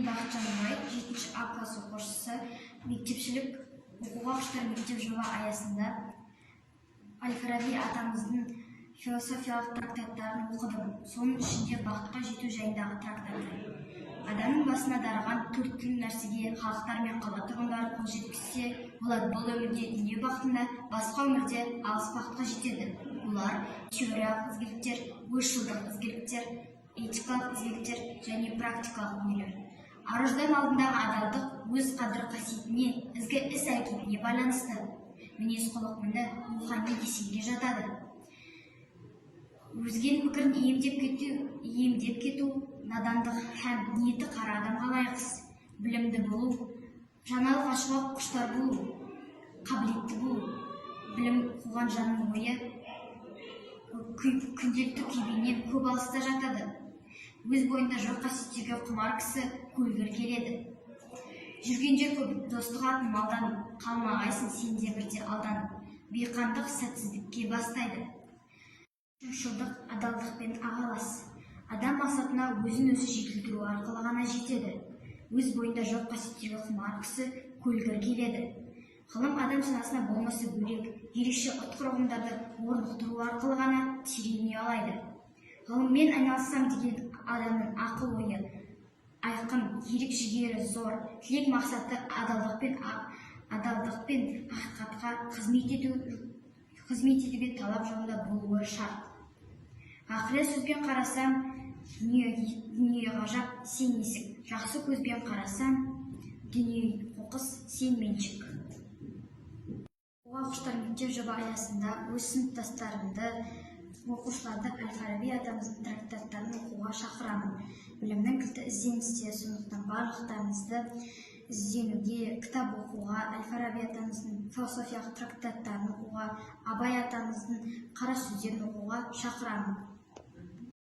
Бақытжан Бай, 7-ші А класс оқушысы, мектепшілік оқуға құштар мектеп жоба аясында Әл-Фараби атамыздың философиялық трактаттарын оқыдым. Соның ішінде бақытқа жету жайындағы трактаты. Адамның басына дарыған төрт түрлі нәрсеге халықтар мен қала тұрғындары қол жеткізсе, олар бұл өмірде дүние бақытында, басқа өмірде алыс бақытқа жетеді. Олар теориялық ізгіліктер, ойшылдық ізгіліктер, этикалық ізгіліктер және практикалық дүниелер. Ар-ұждан алдындағы адалдық өз қадір-қасиетіне, ізгі іс-әрекетіне байланысты. Мінез-құлық міні рухани кеселге жатады. Өзгенің пікірін иемдеп кету, надандық һәм ниеті қара адамға лайықсыз. Білімді болу, жаңалық ашуға құштар болу, қабілетті болу. Білім қуған жанның ойы күнделікті күйбеңнен көп алыста жатады. Өз бойында жоқ қасиеттерге құмар кісі көлгір келеді. Жүргенде көп достық атын малданып, қалмағайсың сен де бірде алданып. Бейқандық сәтсіздікке бастайды. Шыншылдық адалдықпен ағалас. Адам мақсатына өзін-өзі жетілдіру арқылы ғана жетеді. Өз бойында жоқ қасиеттерге құмар кісі көлгір келеді. Ғылым адам санасына болмысы бөлек, ерекше ұтқыр ұғымдарды орнықтыру арқылы ғана терең ұялайды. Ғылыммен айналыссам деген адамның ақыл ойы айқын, ерік жігері зор, тілек мақсаты адалдық пен ақиқатқа қызмет етуге талап жолында болуы шарт. Ақырет сөзбен қарасам, дүние ғажап, сен есік. Жақсы көзбен қарасам, дүние қоқыс, сен меншік. Оқуға құштар мектеп жоба аясында өз сыныптастарымды, оқушыларды Әл-Фараби атамыздың трактаттарын оқуға шақырамын. Білімнің кілті ізденісте, сондықтан барлықтарыңызды ізденуге, кітап оқуға, Әл-Фараби атамыздың философиялық трактаттарын оқуға, Абай атамыздың қара сөздерін оқуға шақырамын.